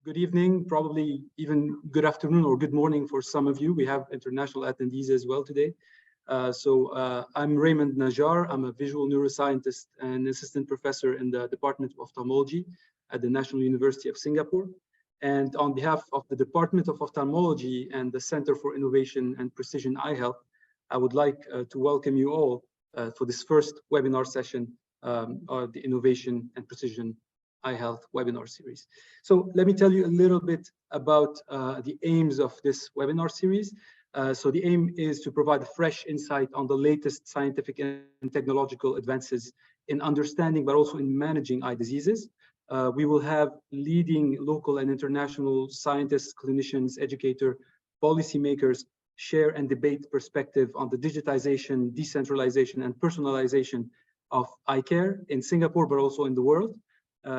good evening, probably even good afternoon or good morning for some of you. We have international attendees as well today. I'm Raymond Najjar. I'm a visual neuroscientist and assistant professor in the Department of Ophthalmology at the National University of Singapore. And on behalf of the Department of Ophthalmology and the Center for Innovation and Precision Eye Health, I would like to welcome you all for this first webinar session of the Innovation and Precision Eye Health webinar series. So let me tell you a little bit about the aims of this webinar series. So the aim is to provide a fresh insight on the latest scientific and technological advances in understanding, but also in managing eye diseases. We will have leading local and international scientists, clinicians, educators, policymakers share and debate perspective on the digitization, decentralization, and personalization of eye care in Singapore, but also in the world.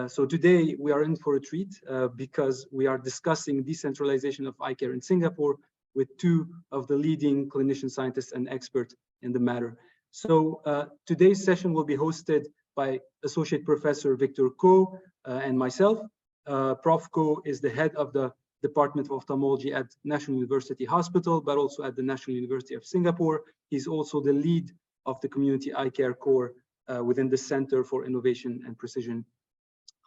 So today we are in for a treat because we are discussing decentralization of eye care in Singapore with two of the leading clinician scientists and experts in the matter. So today's session will be hosted by Associate Professor Victor Koh and myself. Prof. Koh is the head of the Department of Ophthalmology at National University Hospital, but also at the National University of Singapore. He's also the lead of the Community Eye Care Core within the Center for Innovation and Precision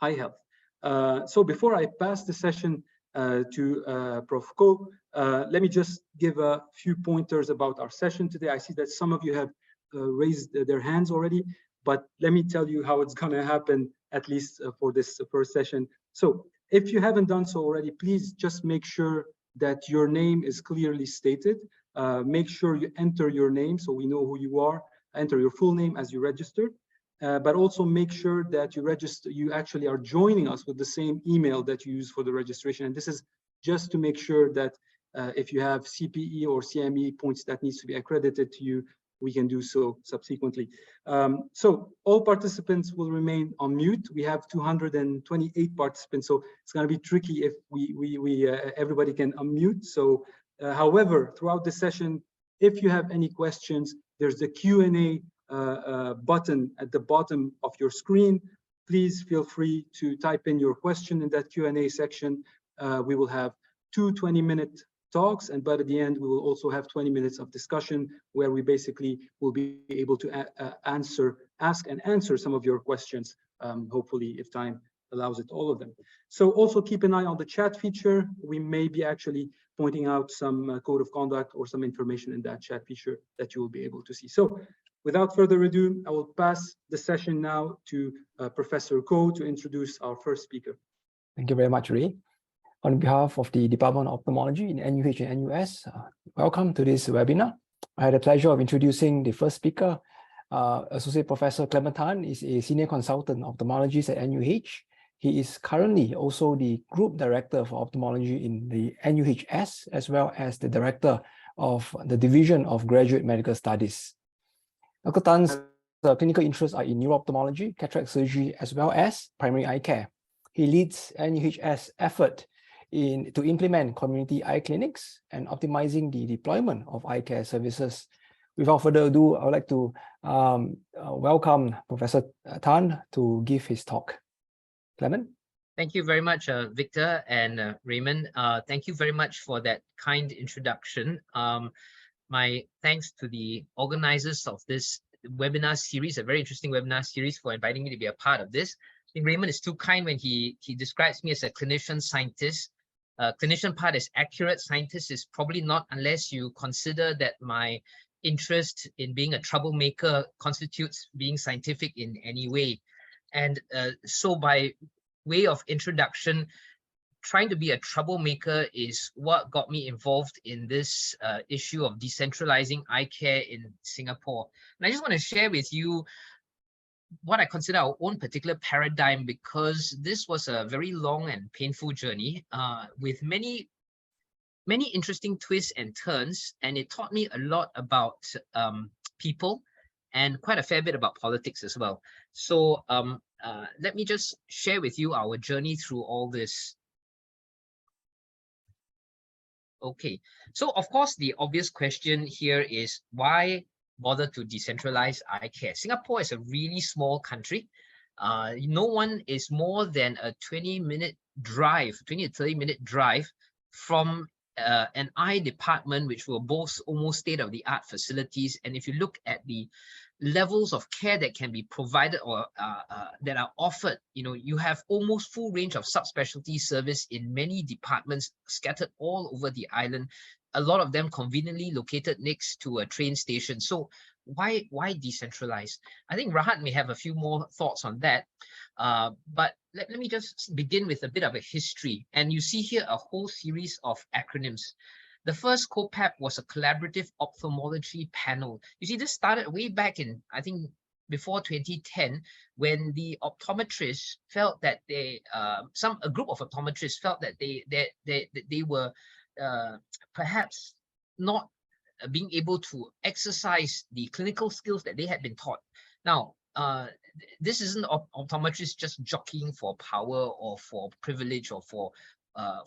Eye Health. So before I pass the session to Prof. Koh, let me just give a few pointers about our session today. I see that some of you have raised their hands already, but let me tell you how it's going to happen, at least for this first session. So if you haven't done so already, please just make sure that your name is clearly stated. Make sure you enter your name so we know who you are. Enter your full name as you registered. But also make sure that you actually are joining us with the same email that you use for the registration. And this is just to make sure that if you have CPE or CME points that needs to be accredited to you, we can do so subsequently. So all participants will remain on mute. We have 228 participants, so it's going to be tricky if everybody can unmute. So, however, throughout the session, if you have any questions, there's the Q&A button at the bottom of your screen. Please feel free to type in your question in that Q&A section. We will have two 20-minute talks, and by the end we will also have 20 minutes of discussion where we basically will be able to ask and answer some of your questions, hopefully if time allows it, all of them. So also keep an eye on the chat feature. We may be actually pointing out some code of conduct or some information in that chat feature that you will be able to see. So without further ado, I will pass the session now to Professor Koh to introduce our first speaker. Thank you very much, Ray. On behalf of the Department of Ophthalmology in NUH and NUS, welcome to this webinar. I had the pleasure of introducing the first speaker. Associate Professor Clementine is a senior consultant ophthalmologist at NUH. He is currently also the Group Director for Ophthalmology in the NUHS, as well as the Director of the Division of Graduate Medical Studies. Dr. Tan's clinical interests are in neuro-ophthalmology, cataract surgery, as well as primary eye care. He leads NUHS effort to implement community eye clinics and optimizing the deployment of eye care services. Without further ado, I would like to welcome Professor Tan to give his talk. Clement? Thank you very much, Victor and Raymond. Thank you very much for that kind introduction. My thanks to the organizers of this webinar series, a very interesting webinar series, for inviting me to be a part of this. I think Raymond is too kind when he describes me as a clinician scientist. Clinician part is accurate. Scientist is probably not, unless you consider that my interest in being a troublemaker constitutes being scientific in any way. And so by way of introduction, trying to be a troublemaker is what got me involved in this issue of decentralizing eye care in Singapore. And I just want to share with you what I consider our own particular paradigm, because this was a very long and painful journey with many interesting twists and turns, and it taught me a lot about people and quite a fair bit about politics as well. So let me just share with you our journey through all this. Okay, so of course the obvious question here is, why bother to decentralize eye care? Singapore is a really small country. No one is more than a 20-minute drive, 20 to 30-minute drive from an eye department, which will boast almost state-of-the-art facilities. And if you look at the levels of care that can be provided or that are offered, you have almost full range of subspecialty service in many departments scattered all over the island, a lot of them conveniently located next to a train station. So why decentralize? I think Rahat may have a few more thoughts on that, but let me just begin with a bit of a history. And you see here a whole series of acronyms. The first COPAP was a collaborative ophthalmology panel. You see, this started way back in, I think, before 2010, when the optometrists felt that a group of optometrists felt that they were perhaps not being able to exercise the clinical skills that they had been taught. Now, this isn't optometrists just jockeying for power or for privilege or for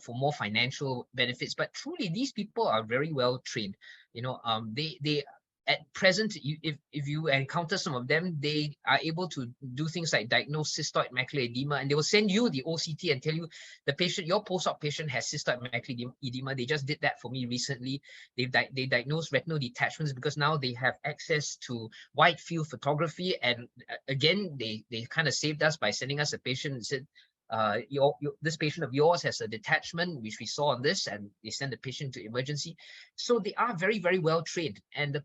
more financial benefits, but truly these people are very well trained. They at present, if you encounter some of them, they are able to do things like diagnose cystoid macular edema, and they will send you the OCT and tell you the patient, your post-op patient has cystoid macular edema. They just did that for me recently. They diagnosed retinal detachments because now they have access to wide field photography, and again, they kind of saved us by sending us a patient and said, this patient of yours has a detachment, which we saw on this, and they send the patient to emergency. So they are very, very well trained. And the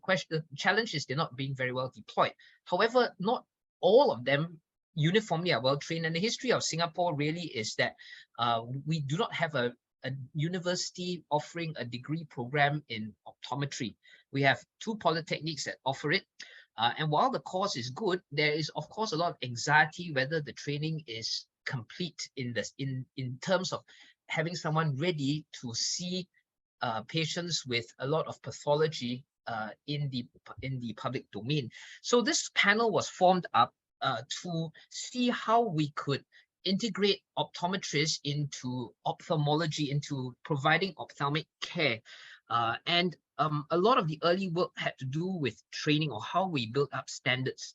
challenge is they're not being very well deployed. However, not all of them uniformly are well trained. And the history of Singapore really is that we do not have a university offering a degree program in optometry. We have 2 polytechnics that offer it. And while the course is good, there is, of course, a lot of anxiety whether the training is complete in terms of having someone ready to see patients with a lot of pathology in the public domain. So this panel was formed up to see how we could integrate optometrists into ophthalmology, into providing ophthalmic care. And a lot of the early work had to do with training or how we built up standards.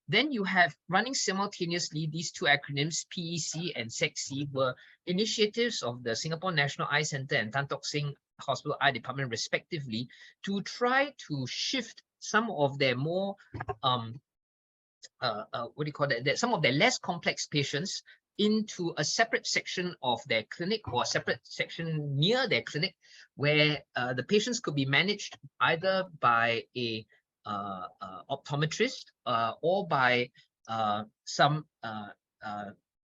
Then you have running simultaneously these 2 acronyms, PEC and SECC, were initiatives of the Singapore National Eye Centre and Tan Tock Seng Hospital Eye Department respectively to try to shift some of their more, some of their less complex patients into a separate section of their clinic or a separate section near their clinic where the patients could be managed either by a optometrist or by some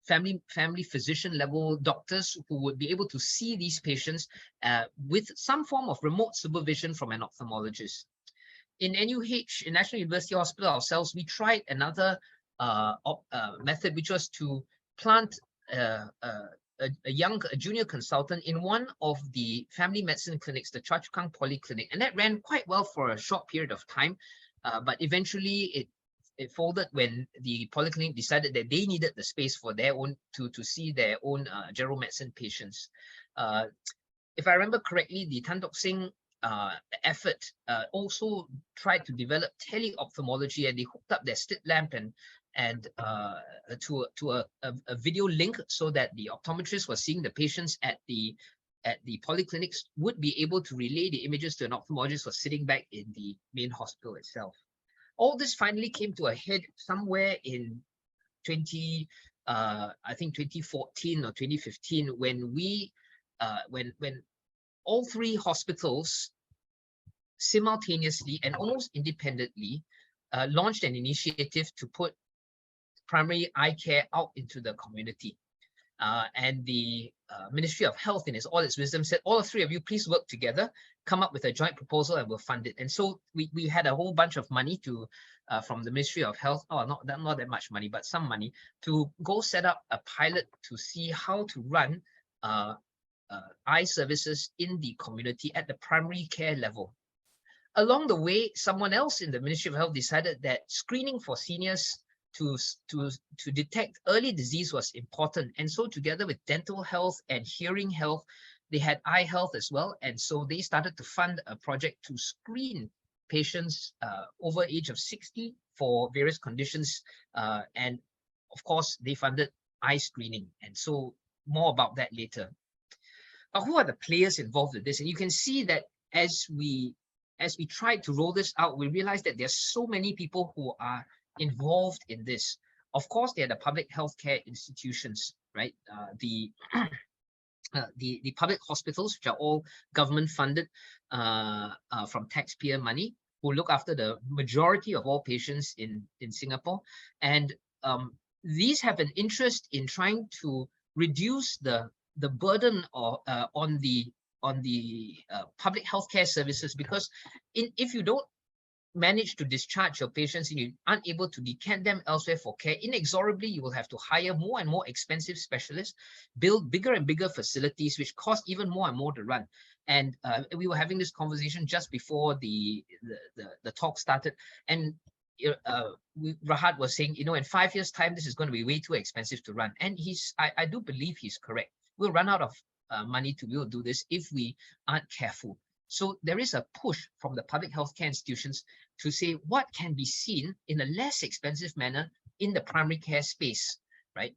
family physician level doctors who would be able to see these patients with some form of remote supervision from an ophthalmologist. In NUH, in National University Hospital ourselves, we tried another method, which was to plant a junior consultant in one of the family medicine clinics, the Choa Chu Kang Polyclinic, and that ran quite well for a short period of time, but eventually it folded when the polyclinic decided that they needed the space for their own to see their own general medicine patients. If I remember correctly, the Tan Tock Seng effort also tried to develop tele-ophthalmology, and they hooked up their slit lamp and to a video link so that the optometrist was seeing the patients at the polyclinics would be able to relay the images to an ophthalmologist who was sitting back in the main hospital itself. All this finally came to a head somewhere in I think 2014 or 2015 when when all 3 hospitals simultaneously and almost independently launched an initiative to put primary eye care out into the community. And the Ministry of Health, in all its wisdom, said, all 3 of you, please work together, come up with a joint proposal and we'll fund it. And so we had a whole bunch of money to from the Ministry of Health, not that much money, but some money, to go set up a pilot to see how to run eye services in the community at the primary care level. Along the way, someone else in the Ministry of Health decided that screening for seniors to detect early disease was important. And so together with dental health and hearing health, they had eye health as well. And so they started to fund a project to screen patients over age of 60 for various conditions. And of course, they funded eye screening. And so more about that later. But who are the players involved with this? And you can see that as we tried to roll this out, we realized that there's so many people who are involved in this. Of course, there are the public healthcare institutions, right? The public hospitals, which are all government funded from taxpayer money, who look after the majority of all patients in Singapore. And these have an interest in trying to reduce the burden on the public healthcare services, because if you don't manage to discharge your patients and you aren't able to decant them elsewhere for care, inexorably you will have to hire more and more expensive specialists, build bigger and bigger facilities, which cost even more and more to run. And we were having this conversation just before the talk started, and Rahat was saying, in 5 years' time, this is going to be way too expensive to run. And I do believe he's correct. We'll run out of money to be able to do this if we aren't careful. So there is a push from the public healthcare institutions to say what can be seen in a less expensive manner in the primary care space, right?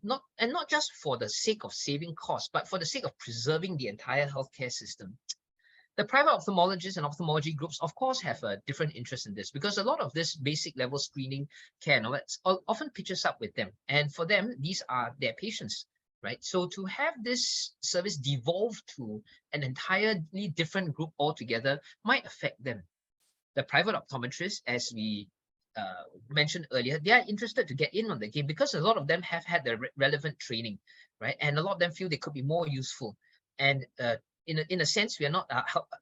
Not just for the sake of saving costs, but for the sake of preserving the entire healthcare system. The private ophthalmologists and ophthalmology groups, of course, have a different interest in this, because a lot of this basic level screening care and all that often pitches up with them. And for them, these are their patients, right? So to have this service devolve to an entirely different group altogether might affect them. The private optometrists, as we mentioned earlier, they are interested to get in on the game because a lot of them have had the relevant training, right? And a lot of them feel they could be more useful. And in a sense, we are not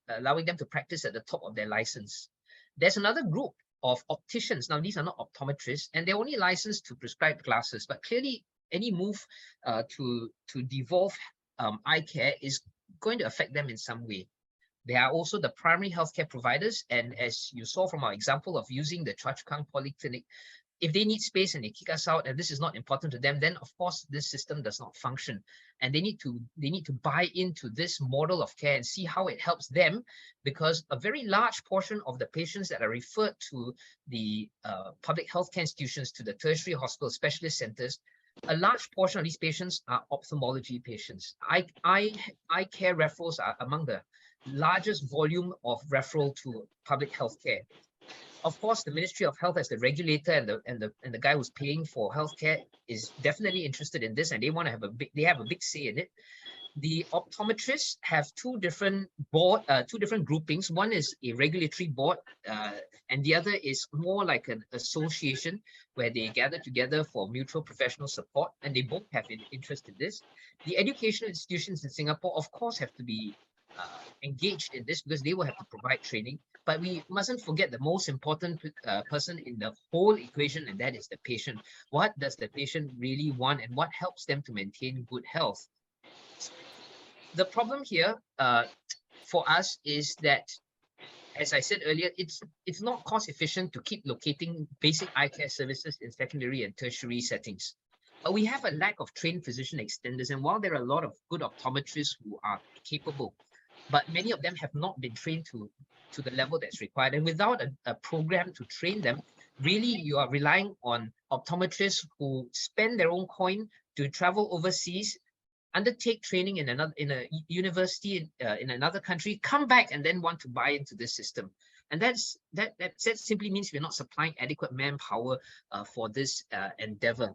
allowing them to practice at the top of their license. There's another group of opticians. Now, these are not optometrists, and they're only licensed to prescribe glasses, but clearly any move to devolve eye care is going to affect them in some way. There are also the primary healthcare providers, and as you saw from our example of using the Choa Chu Kang Polyclinic, if they need space and they kick us out and this is not important to them, then of course this system does not function. And they need to buy into this model of care and see how it helps them, because a very large portion of the patients that are referred to the public healthcare institutions, to the tertiary hospital specialist centers, a large portion of these patients are ophthalmology patients. Eye care referrals are among the largest volume of referral to public health care. Of course, the Ministry of Health as the regulator and the guy who's paying for healthcare is definitely interested in this, and they want to have a big say in it. The optometrists have two different groupings. One is a regulatory board, and the other is more like an association where they gather together for mutual professional support, and they both have an interest in this. The educational institutions in Singapore, of course, have to be engaged in this because they will have to provide training. But we mustn't forget the most important person in the whole equation, and that is the patient. What does the patient really want, and what helps them to maintain good health? The problem here for us is that, as I said earlier, it's not cost efficient to keep locating basic eye care services in secondary and tertiary settings. But we have a lack of trained physician extenders, and while there are a lot of good optometrists who are capable, but many of them have not been trained to the level that's required. And without a program to train them, really you are relying on optometrists who spend their own coin to travel overseas, undertake training in a university in another country, come back and then want to buy into this system. And that simply means we're not supplying adequate manpower for this endeavor.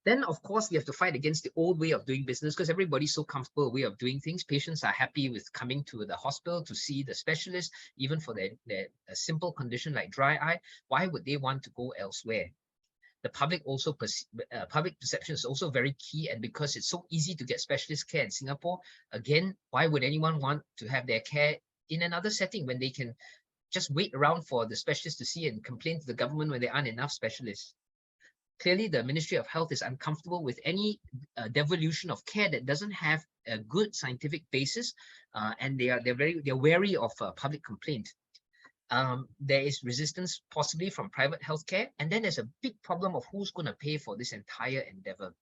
Then, of course, we have to fight against the old way of doing business because everybody's so comfortable with the way of doing things. Patients are happy with coming to the hospital to see the specialist, even for their simple condition like dry eye. Why would they want to go elsewhere? The public perception is also very key, and because it's so easy to get specialist care in Singapore, again, why would anyone want to have their care in another setting when they can just wait around for the specialist to see and complain to the government when there aren't enough specialists? Clearly, the Ministry of Health is uncomfortable with any devolution of care that doesn't have a good scientific basis, and they're wary of public complaint. There is resistance possibly from private healthcare, and then there's a big problem of who's going to pay for this entire endeavor.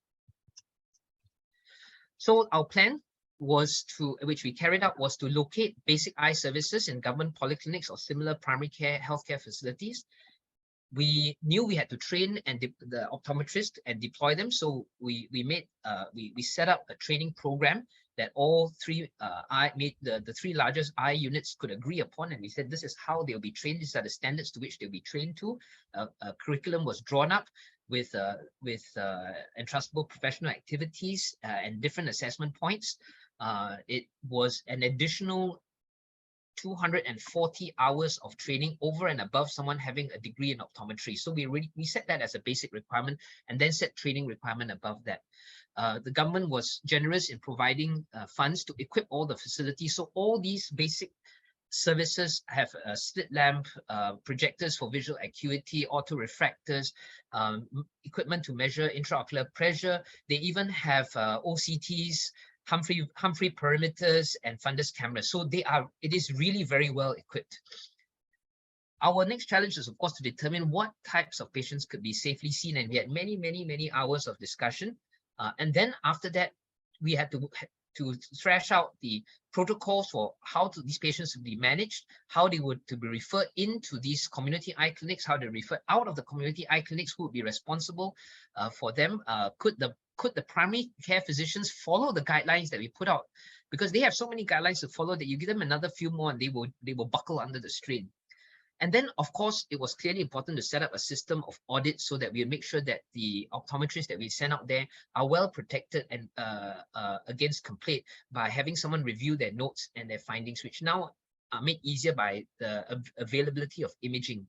So our plan was which we carried out, was to locate basic eye services in government polyclinics or similar primary care healthcare facilities. we knew we had to train and the optometrist and deploy them. So we set up a training program that all three the three largest eye units could agree upon, and we said this is how they'll be trained. These are the standards to which they'll be trained to. A curriculum was drawn up with entrustable professional activities and different assessment points. It was an additional 240 hours of training over and above someone having a degree in optometry. So we set that as a basic requirement and then set training requirement above that. The government was generous in providing funds to equip all the facilities. So all these basic services have a slit lamp, projectors for visual acuity, autorefractors, equipment to measure intraocular pressure. They even have OCTs, Humphrey perimeters, and fundus cameras. So it is really very well equipped. Our next challenge is, of course, to determine what types of patients could be safely seen. And we had many hours of discussion. And then after that, we had to thrash out the protocols for how these patients would be managed, how they would to be referred into these community eye clinics, how they refer out of the community eye clinics, who would be responsible for them. Could the primary care physicians follow the guidelines that we put out? Because they have so many guidelines to follow that you give them another few more and they will buckle under the strain. And then, of course, it was clearly important to set up a system of audits so that we make sure that the optometrists that we send out there are well protected and against complaint by having someone review their notes and their findings, which now are made easier by the availability of imaging.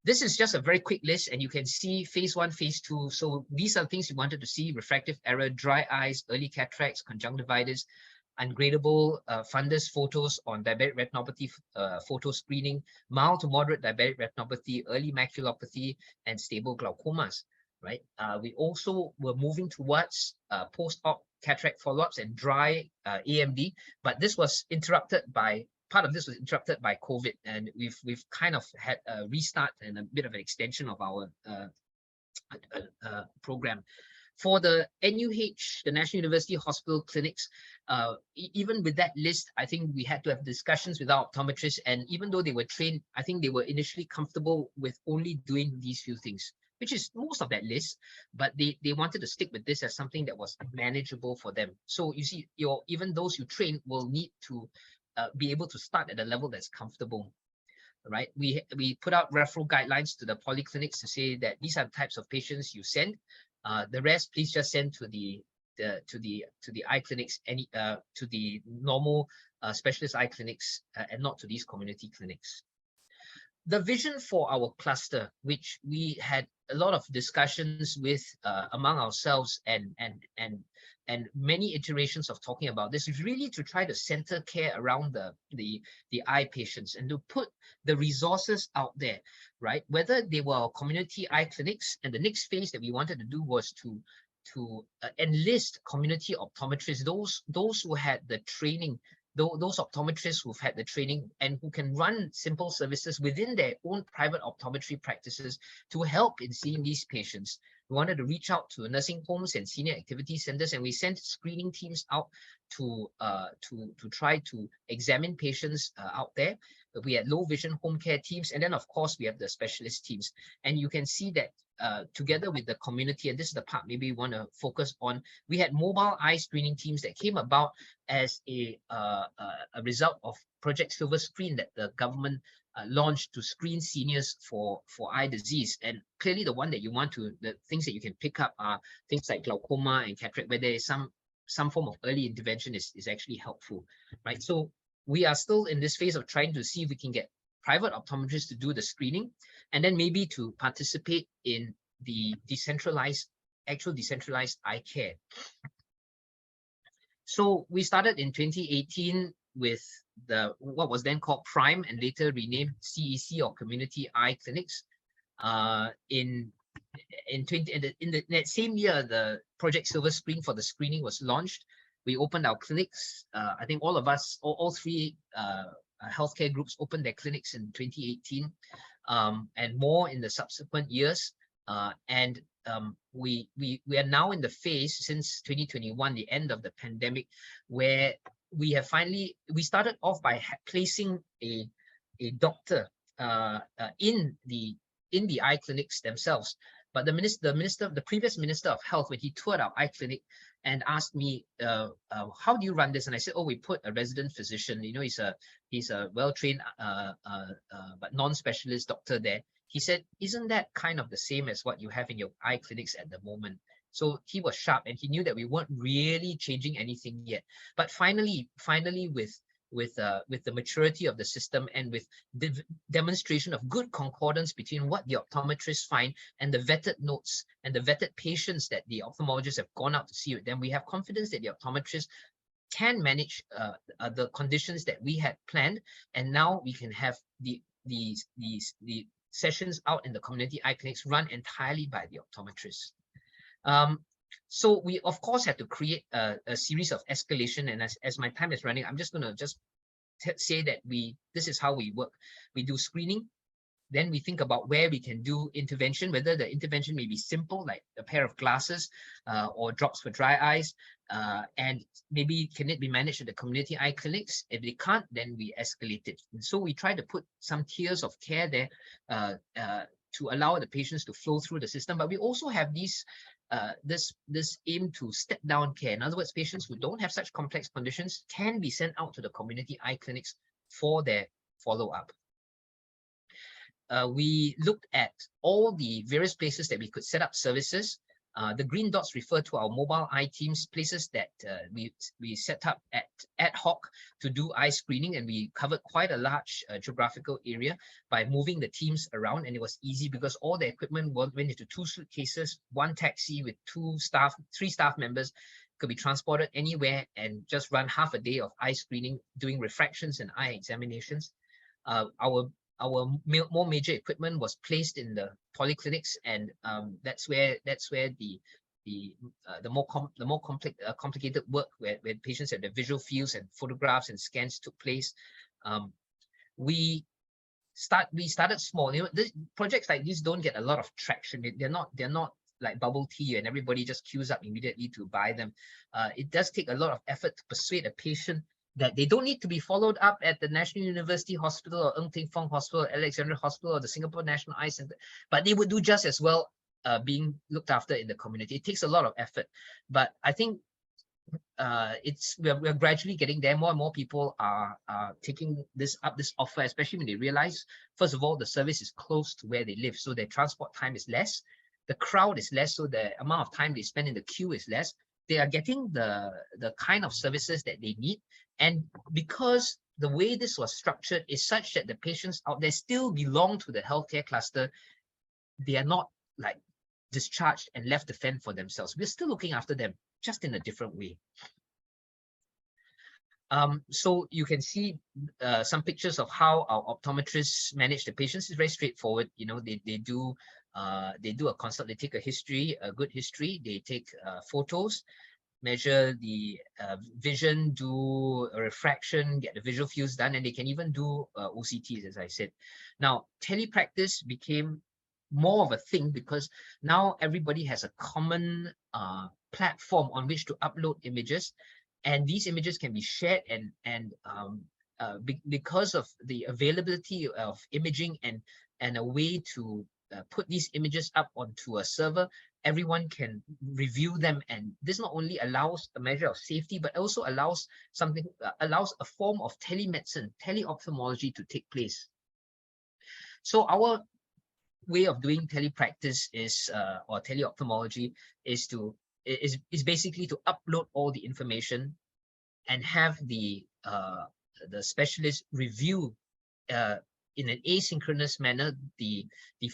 This is just a very quick list, and you can see phase 1, phase 2. So these are things you wanted to see: refractive error, dry eyes, early cataracts, conjunctivitis, ungradable fundus photos on diabetic retinopathy photo screening, mild to moderate diabetic retinopathy, early maculopathy, and stable glaucomas, right? We also were moving towards post-op cataract follow-ups and dry AMD, but this was interrupted by, part of this was interrupted by COVID, and we've kind of had a restart and a bit of an extension of our program. For the NUH, the National University Hospital clinics, even with that list, I think we had to have discussions with our optometrists, and even though they were trained, I think they were initially comfortable with only doing these few things, which is most of that list, but they wanted to stick with this as something that was manageable for them. So you see, even those you train will need to be able to start at a level that's comfortable. Right? We put out referral guidelines to the polyclinics to say that these are the types of patients you send. The rest, please just send to the eye clinics, to the normal specialist eye clinics, and not to these community clinics. The vision for our cluster, which we had a lot of discussions with among ourselves and many iterations of talking about this, is really to try to center care around the eye patients and to put the resources out there, right? Whether they were community eye clinics, and the next phase that we wanted to do was to enlist community optometrists, those who had the training, those optometrists who've had the training and who can run simple services within their own private optometry practices to help in seeing these patients. We wanted to reach out to nursing homes and senior activity centers, and we sent screening teams out to try to examine patients out there. We had low vision home care teams, and then of course we have the specialist teams. And you can see that together with the community, and this is the part maybe we want to focus on, we had mobile eye screening teams that came about as a result of Project Silver Screen that the government launched to screen seniors for eye disease. And clearly the one that you want to, the things that you can pick up are things like glaucoma and cataract, where there is some form of early intervention is actually helpful, right? So we are still in this phase of trying to see if we can get private optometrists to do the screening, and then maybe to participate in the decentralized eye care. So we started in 2018 with what was then called Prime and later renamed CEC, or Community Eye Clinics. In that same year, the Project Silver Screen for the screening was launched. We opened our clinics. I think all of us, all three healthcare groups opened their clinics in 2018, and more in the subsequent years. We are now in the phase since 2021, the end of the pandemic, where we started off by placing a doctor in the in the eye clinics themselves. But the previous Minister of Health, when he toured our eye clinic and asked me, how do you run this? And I said, oh, we put a resident physician, he's a well-trained but non-specialist doctor there. He said, isn't that kind of the same as what you have in your eye clinics at the moment? So he was sharp and he knew that we weren't really changing anything yet. But finally, with the maturity of the system and with the demonstration of good concordance between what the optometrists find and the vetted notes and the vetted patients that the ophthalmologists have gone out to see, then we have confidence that the optometrists can manage the conditions that we had planned, and now we can have the sessions out in the community eye clinics run entirely by the optometrists. So we, of course, had to create a series of escalation. And as my time is running, I'm just going to say that this is how we work. We do screening. Then we think about where we can do intervention, whether the intervention may be simple, like a pair of glasses or drops for dry eyes. And maybe can it be managed at the community eye clinics? If they can't, then we escalate it. And so we try to put some tiers of care there to allow the patients to flow through the system. But we also have this aim to step down care. In other words, patients who don't have such complex conditions can be sent out to the community eye clinics for their follow-up. We looked at all the various places that we could set up services. The green dots refer to our mobile eye teams, places that we set up ad hoc to do eye screening, and we covered quite a large geographical area by moving the teams around, and it was easy because all the equipment went into 2 suitcases, 1 taxi with 3 staff members, could be transported anywhere and just run half a day of eye screening, doing refractions and eye examinations. Our more major equipment was placed in the polyclinics, and that's where the more complicated work where patients had the visual fields and photographs and scans took place. We started small. Projects like these don't get a lot of traction. They're not like bubble tea and everybody just queues up immediately to buy them. It does take a lot of effort to persuade a patient that they don't need to be followed up at the National University Hospital or Ng Teng Fong Hospital, Alexandra Hospital, or the Singapore National Eye Centre, but they would do just as well being looked after in the community. It takes a lot of effort, but I think we're gradually getting there. More and more people are taking this offer, especially when they realize, first of all, the service is close to where they live, so their transport time is less, the crowd is less, so the amount of time they spend in the queue is less. They are getting the kind of services that they need. And because the way this was structured is such that the patients out there still belong to the healthcare cluster, they are not like discharged and left to fend for themselves. We're still looking after them, just in a different way. So you can see some pictures of how our optometrists manage the patients. It's very straightforward. They do a consult, they take a history, a good history, they take photos, measure the vision, do a refraction, get the visual fields done, and they can even do OCTs, as I said. Now, telepractice became more of a thing because now everybody has a common platform on which to upload images, and these images can be shared, and because of the availability of imaging and a way to put these images up onto a server, everyone can review them, and this not only allows a measure of safety, but also allows a form of telemedicine, teleophthalmology to take place. So our way of doing telepractice is or teleophthalmology is basically to upload all the information and have the specialist review in an asynchronous manner the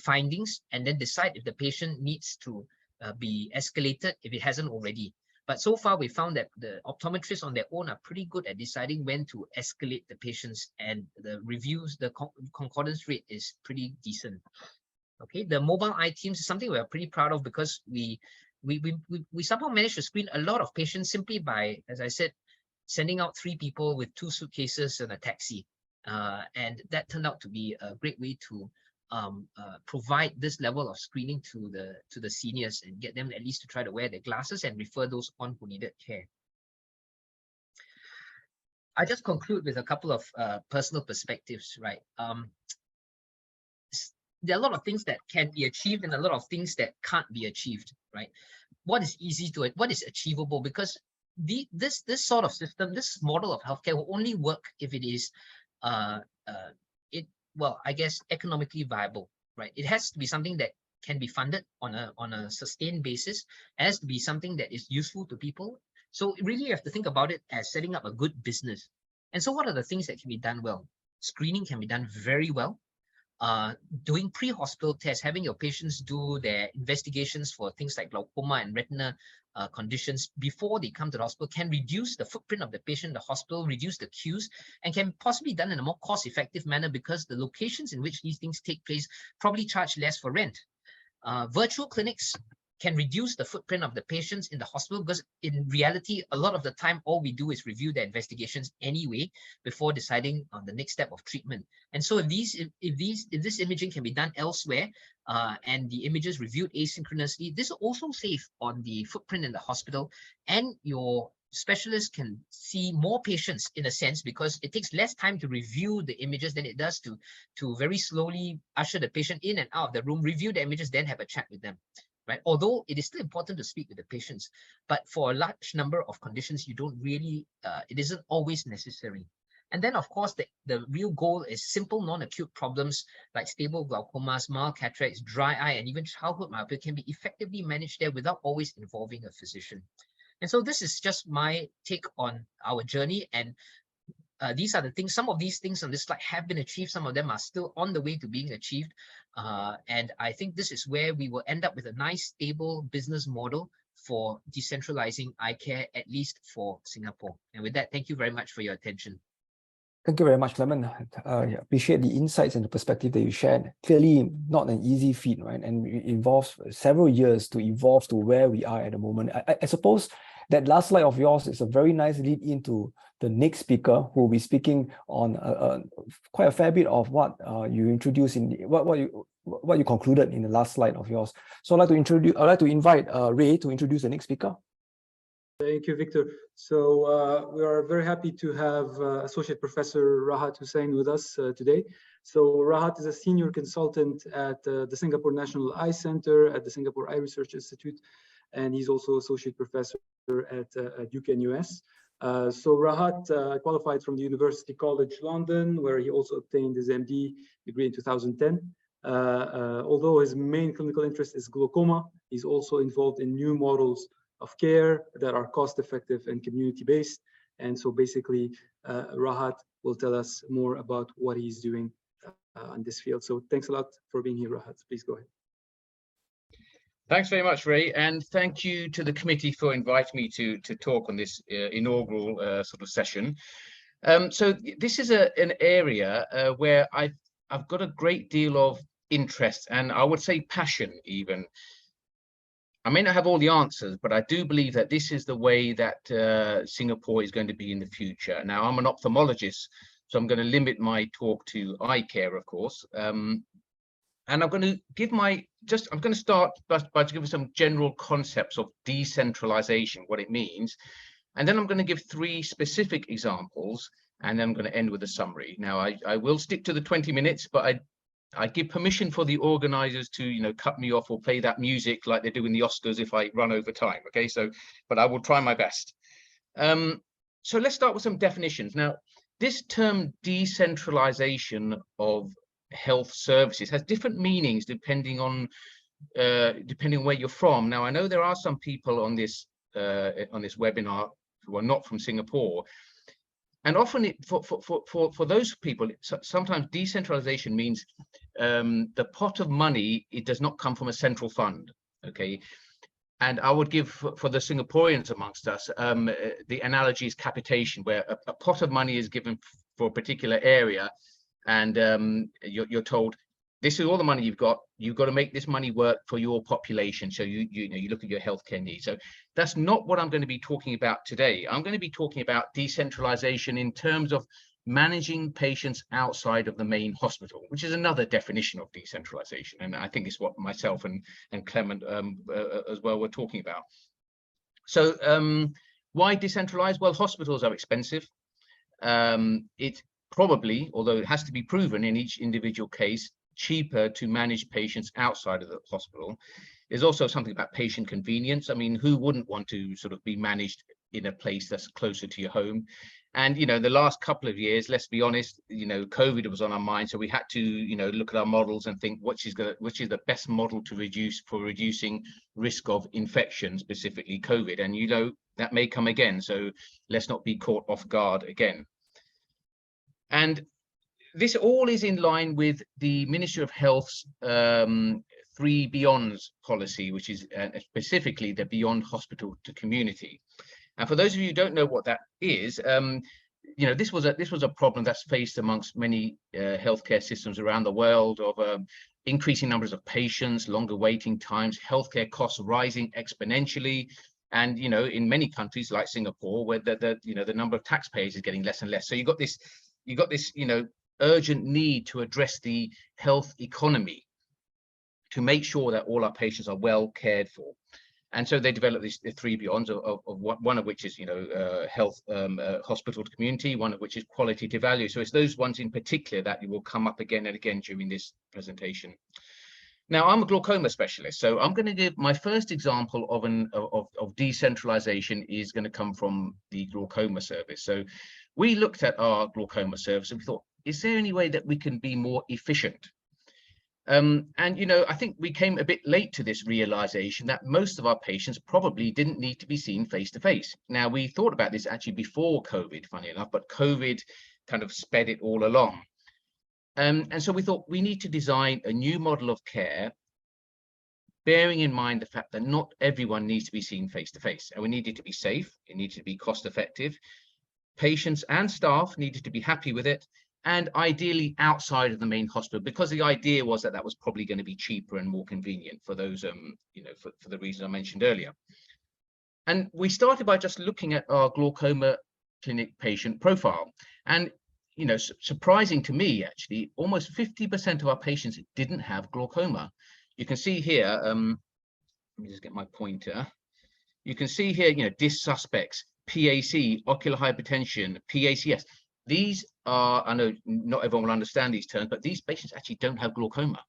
findings, and then decide if the patient needs to be escalated if it hasn't already. But so far, we found that the optometrists on their own are pretty good at deciding when to escalate the patients, and the reviews, the concordance rate is pretty decent. Okay, the mobile eye teams is something we are pretty proud of because we somehow managed to screen a lot of patients simply by, as I said, sending out 3 people with 2 suitcases and a taxi. And that turned out to be a great way to provide this level of screening to the seniors and get them at least to try to wear their glasses and refer those on who needed care. I just conclude with a couple of personal perspectives, right? there are a lot of things that can be achieved and a lot of things that can't be achieved, right? What is easy to it? What is achievable? Because this sort of system, this model of healthcare will only work if it is, well, I guess economically viable, right? It has to be something that can be funded on a sustained basis. It has to be something that is useful to people. So really, you have to think about it as setting up a good business. And so, what are the things that can be done well? Screening can be done very well. Doing pre-hospital tests, having your patients do their investigations for things like glaucoma and retina conditions before they come to the hospital can reduce the footprint of the patient in the hospital, reduce the queues, and can possibly be done in a more cost-effective manner because the locations in which these things take place probably charge less for rent. Virtual clinics can reduce the footprint of the patients in the hospital because in reality, a lot of the time, all we do is review their investigations anyway before deciding on the next step of treatment. And so if this imaging can be done elsewhere and the images reviewed asynchronously, this will also save on the footprint in the hospital, and your specialists can see more patients in a sense because it takes less time to review the images than it does to very slowly usher the patient in and out of the room, review the images, then have a chat with them. Right? Although it is still important to speak with the patients, but for a large number of conditions, you don't really, it isn't always necessary. And then, of course, the real goal is simple non-acute problems like stable glaucomas, mild cataracts, dry eye, and even childhood myopia can be effectively managed there without always involving a physician. And so this is just my take on our journey. And these are the things, some of these things on this slide have been achieved. Some of them are still on the way to being achieved. And I think this is where we will end up with a nice, stable business model for decentralizing eye care, at least for Singapore. And with that, thank you very much for your attention. Thank you very much, Clement. I appreciate the insights and the perspective that you shared. Clearly not an easy feat, right? And it involves several years to evolve to where we are at the moment. I suppose that last slide of yours is a very nice lead into the next speaker, who will be speaking on quite a fair bit of what you introduced in the, what you concluded in the last slide of yours. So I'd like to invite Ray to introduce the next speaker. Thank you, Victor. So we are very happy to have Associate Professor Rahat Hussain with us today. So Rahat is a senior consultant at the Singapore National Eye Center at the Singapore Eye Research Institute, and he's also Associate Professor at UKNUS. So Rahat qualified from the University College London, where he also obtained his MD degree in 2010. Although his main clinical interest is glaucoma, he's also involved in new models of care that are cost-effective and community-based. And so basically, Rahat will tell us more about what he's doing on this field. So thanks a lot for being here, Rahat. Please go ahead. Thanks very much, Ray, and thank you to the committee for inviting me to talk on this inaugural sort of session. So this is an area where I've got a great deal of interest, and I would say passion even. I may not have all the answers, but I do believe that this is the way that Singapore is going to be in the future. Now, I'm an ophthalmologist, so I'm going to limit my talk to eye care, of course. And I'm going to give I'm going to start by giving some general concepts of decentralization, what it means. And then I'm going to give 3 specific examples, and then I'm going to end with a summary. Now, I will stick to the 20 minutes, but I give permission for the organizers to, you know, cut me off or play that music like they do in the Oscars if I run over time. Okay, so, but I will try my best. So let's start with some definitions. Now, this term decentralization of health services has different meanings depending on where you're from. Now, I know there are some people on this webinar who are not from Singapore. And often for those people, sometimes decentralization means the pot of money, it does not come from a central fund, okay? And I would give, for the Singaporeans amongst us, the analogy is capitation, where a pot of money is given for a particular area, and you're told, this is all the money you've got to make this money work for your population. So you look at your healthcare needs. So that's not what I'm going to be talking about today. I'm going to be talking about decentralization in terms of managing patients outside of the main hospital, which is another definition of decentralization. And I think it's what myself and Clement as well were talking about. So why decentralize? Well, hospitals are expensive. It probably, although it has to be proven in each individual case, cheaper to manage patients outside of the hospital. There's also something about patient convenience. I mean, who wouldn't want to sort of be managed in a place that's closer to your home? And, you know, the last couple of years, let's be honest, you know, COVID was on our mind. So we had to, you know, look at our models and think which is the best model to reducing risk of infection, specifically COVID. And, you know, that may come again. So let's not be caught off guard again. And this all is in line with the Ministry of Health's 3 Beyonds policy, which is specifically the beyond hospital to community. And for those of you who don't know what that is, you know, this was a problem that's faced amongst many healthcare systems around the world of increasing numbers of patients, longer waiting times, healthcare costs rising exponentially. And, you know, in many countries like Singapore, where the number of taxpayers is getting less and less. So you got this, you know, urgent need to address the health economy to make sure that all our patients are well cared for. And so they developed these 3 Beyonds, one of which is, you know, health, hospital to community, one of which is quality to value. So it's those ones in particular that will come up again and again during this presentation. Now, I'm a glaucoma specialist, so I'm going to give my first example of decentralization is going to come from the glaucoma service. So we looked at our glaucoma service and we thought, is there any way that we can be more efficient? And, you know, I think we came a bit late to this realization that most of our patients probably didn't need to be seen face to face. Now, we thought about this actually before COVID, funny enough, but COVID kind of sped it all along. And so we thought we need to design a new model of care, bearing in mind the fact that not everyone needs to be seen face to face, and we need it to be safe, it needed to be cost effective. Patients and staff needed to be happy with it, and ideally outside of the main hospital, because the idea was that that was probably going to be cheaper and more convenient for those, you know, for the reasons I mentioned earlier. And we started by just looking at our glaucoma clinic patient profile. And, you know, surprising to me, actually, almost 50% of our patients didn't have glaucoma. You can see here, let me just get my pointer. You can see here, you know, DIS suspects, PAC, ocular hypertension, PACS. These are, I know not everyone will understand these terms, but these patients actually don't have glaucoma.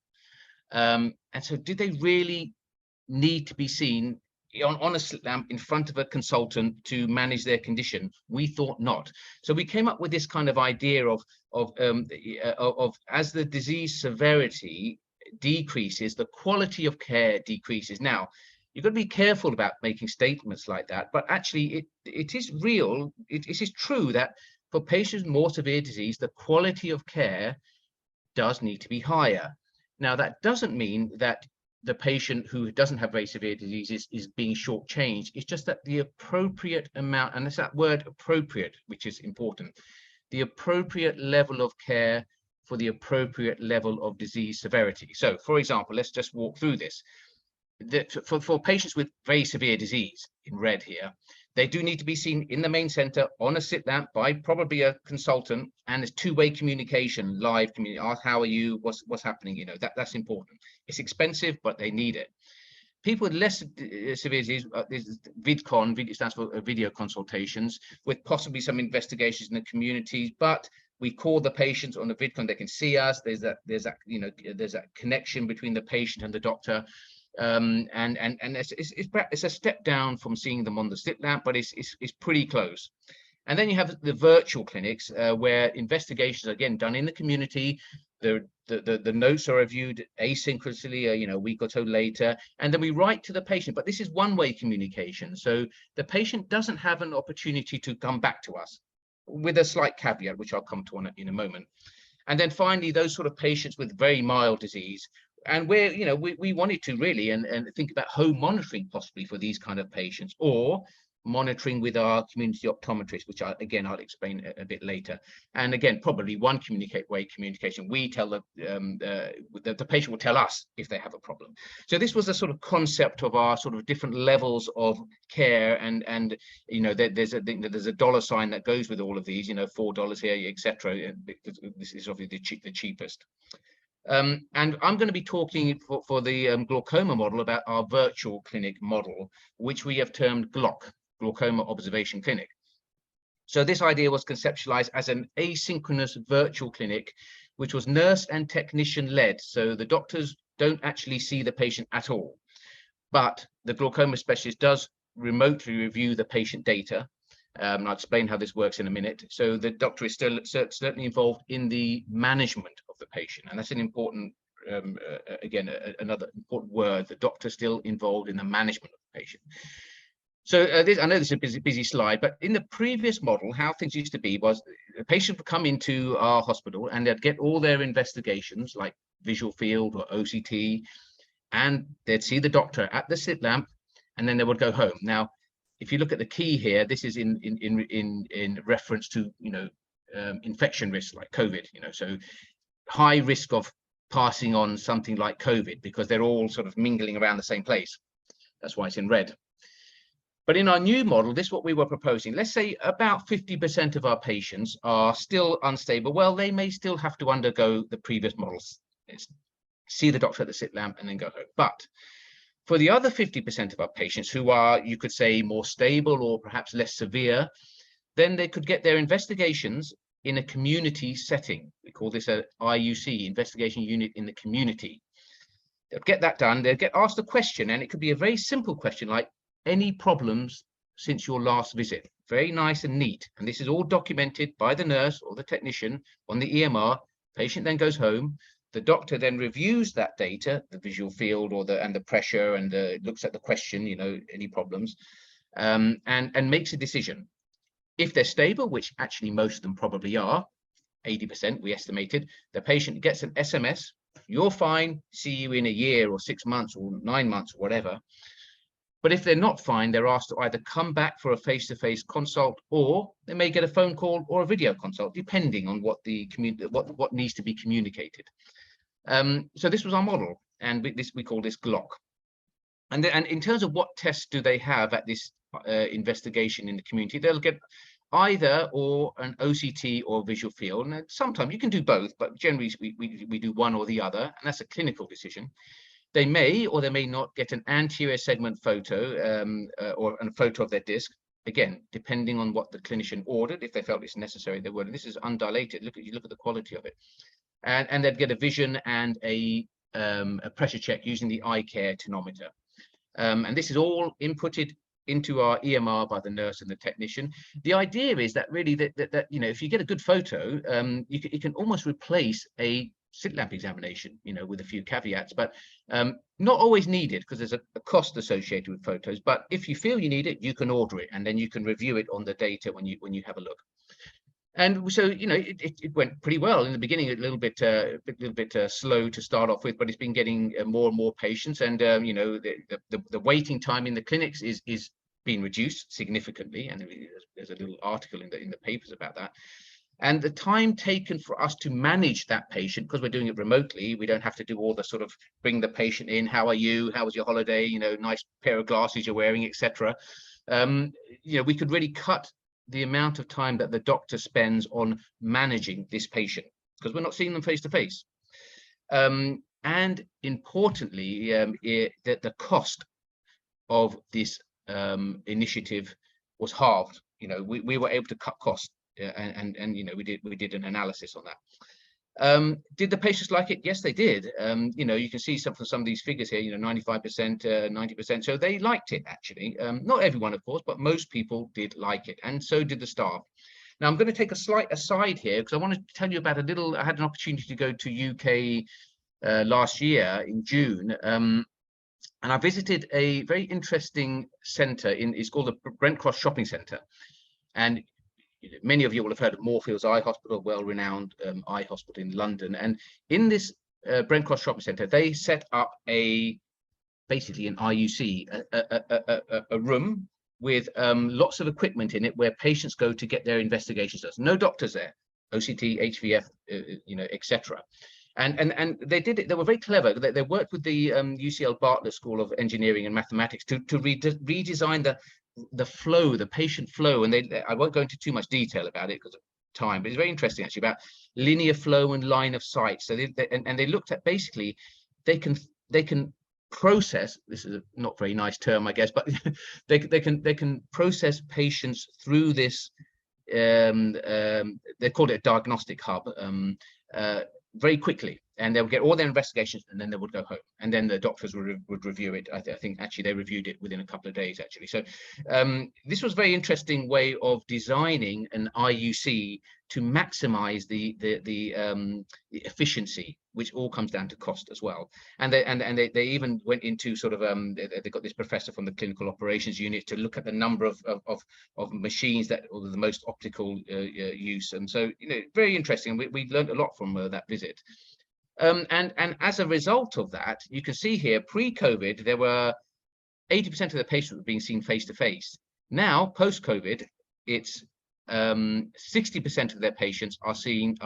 And so did they really need to be seen on a slit lamp in front of a consultant to manage their condition? We thought not. So we came up with this kind of idea of as the disease severity decreases, the quality of care decreases. Now, you've got to be careful about making statements like that, but actually it is real. It is true that for patients with more severe disease, the quality of care does need to be higher. Now, that doesn't mean that the patient who doesn't have very severe disease is being shortchanged. It's just that the appropriate amount, and it's that word appropriate, which is important, the appropriate level of care for the appropriate level of disease severity. So, for example, let's just walk through this. For patients with very severe disease, in red here, they do need to be seen in the main center on a slit lamp by probably a consultant, and there's two-way communication, live communication. Ask, how are you? What's happening? You know, that's important. It's expensive, but they need it. People with less severe disease, VidCon, it stands for video consultations, with possibly some investigations in the communities, but we call the patients on the VidCon, they can see us. There's that connection between the patient and the doctor. And it's a step down from seeing them on the slit lamp, but it's pretty close. And then you have the virtual clinics where investigations are again done in the community. The notes are reviewed asynchronously, you know, a week or so later, and then we write to the patient. But this is one-way communication, so the patient doesn't have an opportunity to come back to us, with a slight caveat, which I'll come to in a moment. And then finally, those sort of patients with very mild disease. And where, you know, we wanted to really and think about home monitoring possibly for these kind of patients, or monitoring with our community optometrist, which I'll explain a bit later. And again, probably one way communication. We tell the patient will tell us if they have a problem. So this was a sort of concept of our sort of different levels of care, and you know, there's a dollar sign that goes with all of these. You know, $4 here, etc. This is obviously the cheapest. And I'm going to be talking for the glaucoma model about our virtual clinic model, which we have termed GLOC, Glaucoma Observation Clinic. So this idea was conceptualized as an asynchronous virtual clinic which was nurse and technician led. So the doctors don't actually see the patient at all, but the glaucoma specialist does remotely review the patient data. I'll explain how this works in a minute. So the doctor is still certainly involved in the management of the patient, and that's an important, again, another important word. The doctor is still involved in the management of the patient. So I know this is a busy slide, but in the previous model, how things used to be was the patient would come into our hospital and they'd get all their investigations like visual field or OCT, and they'd see the doctor at the slit lamp, and then they would go home. Now, if you look at the key here, this is in reference to, you know, infection risks like COVID, you know, so high risk of passing on something like COVID because they're all sort of mingling around the same place. That's why it's in red. But in our new model, this is what we were proposing. Let's say about 50% of our patients are still unstable. Well, they may still have to undergo the previous models. It's see the doctor at the slit lamp and then go home. But for the other 50% of our patients who are, you could say, more stable or perhaps less severe, then they could get their investigations in a community setting. We call this a IUC, investigation unit in the community. They'll get that done. They'll get asked a question, and it could be a very simple question like, any problems since your last visit? Very nice and neat. And this is all documented by the nurse or the technician on the EMR. Patient then goes home. The doctor then reviews that data, the visual field or the pressure, and looks at the question, you know, any problems, and makes a decision. If they're stable, which actually most of them probably are, 80% we estimated, the patient gets an SMS, you're fine, see you in a year or 6 months or 9 months or whatever. But if they're not fine, they're asked to either come back for a face-to-face consult, or they may get a phone call or a video consult, depending on what the what needs to be communicated. So this was our model, and we call this GLOC. And in terms of what tests do they have at this investigation in the community, they'll get either or an OCT or visual field. And sometimes you can do both, but generally we do one or the other, and that's a clinical decision. They may or they may not get an anterior segment photo or a photo of their disc. Again, depending on what the clinician ordered, if they felt it's necessary, they would. And this is undilated. Look at the quality of it. And they'd get a vision and a pressure check using the eye care tonometer. And this is all inputted into our EMR by the nurse and the technician. The idea is that really that you know, if you get a good photo, you can almost replace a slit lamp examination, you know, with a few caveats, but not always needed because there's a cost associated with photos. But if you feel you need it, you can order it, and then you can review it on the data when you have a look. And so, you know, it went pretty well in the beginning. A little bit slow to start off with, but it's been getting more and more patients, and you know, the waiting time in the clinics is being reduced significantly. And there's a little article in the papers about that. And the time taken for us to manage that patient, because we're doing it remotely, we don't have to do all the sort of bring the patient in, how are you, how was your holiday, you know, nice pair of glasses you're wearing, etc. You know, we could really cut the amount of time that the doctor spends on managing this patient, because we're not seeing them face to face. And importantly, the cost of this initiative was halved. You know, we were able to cut costs. And you know, we did an analysis on that. Did the patients like it? Yes, they did. You know, you can see some of these figures here, you know, 95%, 90%. So they liked it, actually. Not everyone, of course, but most people did like it, and so did the staff. Now, I'm going to take a slight aside here because I want to tell you about I had an opportunity to go to UK last year in June, and I visited a very interesting centre it's called the Brent Cross Shopping Centre. And many of you will have heard of Moorfields Eye Hospital, a well-renowned eye hospital in London. And in this Brent Cross Shopping Centre, they set up basically an IUC, a room with lots of equipment in it where patients go to get their investigations done. No doctors there, OCT, HVF, you know, etc. And they did it. They were very clever. They worked with the UCL Bartlett School of Engineering and Mathematics to redesign the flow, the patient flow. And I won't go into too much detail about it because of time, but it's very interesting actually about linear flow and line of sight. So they looked at basically they can process, this is a not very nice term, I guess, but they can process patients through this. They called it a diagnostic hub. very quickly, and they would get all their investigations, and then they would go home, and then the doctors would review it. I think actually they reviewed it within a couple of days actually. So this was a very interesting way of designing an IUC to maximize the efficiency, which all comes down to cost as well. And they even went into sort of they got this professor from the clinical operations unit to look at the number of machines that or the most optical use. And so, you know, very interesting. We learned a lot from that visit. And as a result of that, you can see here, pre-COVID, there were 80% of the patients were being seen face to face. Now, post-COVID, it's 60% of their patients are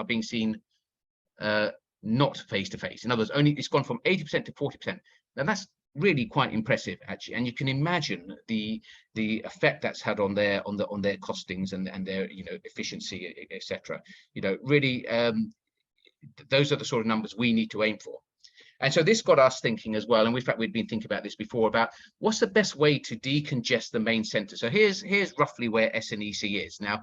being seen not face to face. In other words, it's gone from 80% to 40%. Now that's really quite impressive, actually, and you can imagine the effect that's had on their costings and their, you know, efficiency, etc. You know, really, those are the sort of numbers we need to aim for. And so this got us thinking as well, and in fact we'd been thinking about this before, about what's the best way to decongest the main center. So here's roughly where SNEC is now.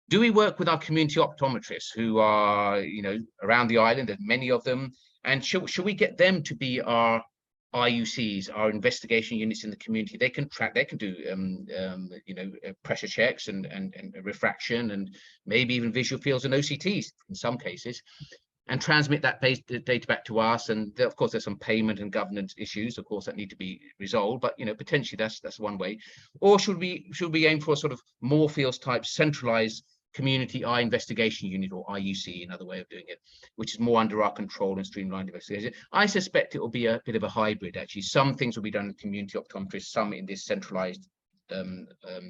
Do we work with our community optometrists who are, you know, around the island? There's many of them, and should we get them to be our IUCs, our investigation units in the community? They can track, they can do you know, pressure checks and refraction, and maybe even visual fields and OCTs in some cases, and transmit that data back to us. And of course, there's some payment and governance issues, of course, that need to be resolved. But, you know, potentially that's one way. Or should we aim for a sort of Moorfields type centralized community eye investigation unit, or IUC, another way of doing it, which is more under our control and streamlined investigation? I suspect it will be a bit of a hybrid, actually. Some things will be done in community optometrists, some in this centralized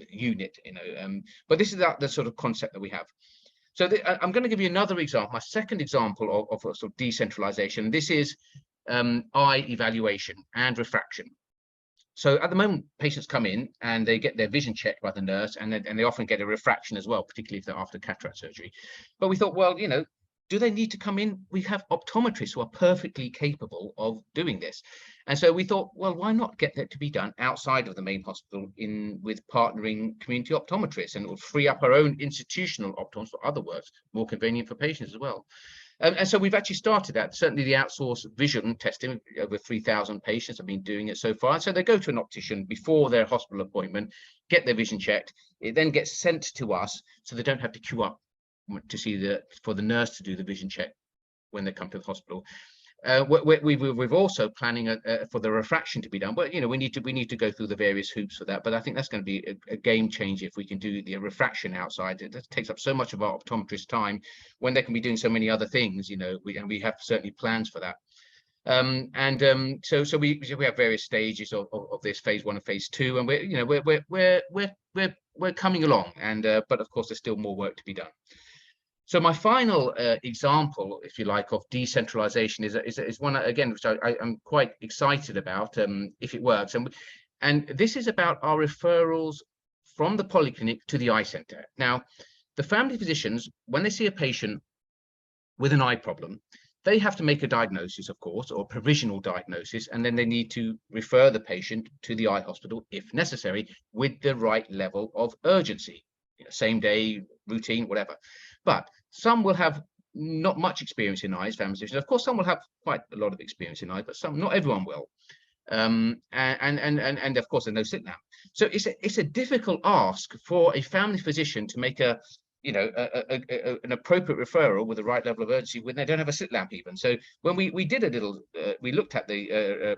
unit, you know. But this is the sort of concept that we have. So I'm going to give you another example, my second example of sort of decentralization. This is eye evaluation and refraction. So at the moment, patients come in and they get their vision checked by the nurse, and they often get a refraction as well, particularly if they're after cataract surgery. But we thought, well, you know, do they need to come in? We have optometrists who are perfectly capable of doing this. And so we thought, well, why not get that to be done outside of the main hospital with partnering community optometrists, and it will free up our own institutional optometrists for other works, more convenient for patients as well. And so we've actually started that. Certainly the outsourced vision testing, over 3,000 patients have been doing it so far. So they go to an optician before their hospital appointment, get their vision checked. It then gets sent to us, so they don't have to queue up to see for the nurse to do the vision check when they come to the hospital. We've also planning for the refraction to be done, but, you know, we need to go through the various hoops for that. But I think that's going to be a game changer if we can do the refraction outside. It takes up so much of our optometrist time when they can be doing so many other things, you know. We have certainly plans for that. So we have various stages of this, phase 1 and phase 2, and we're coming along, and but of course there's still more work to be done. So my final example, if you like, of decentralization is one, again, which I'm quite excited about, if it works. And this is about our referrals from the polyclinic to the eye center. Now, the family physicians, when they see a patient with an eye problem, they have to make a diagnosis, of course, or provisional diagnosis, and then they need to refer the patient to the eye hospital, if necessary, with the right level of urgency, you know, same day, routine, whatever. But some will have not much experience in eyes, family physicians. Of course, some will have quite a lot of experience in eyes, but not everyone will. And of course, there's no slit lamp. So it's a difficult ask for a family physician to make an appropriate referral with the right level of urgency when they don't have a slit lamp even. So when we did a little, we looked at the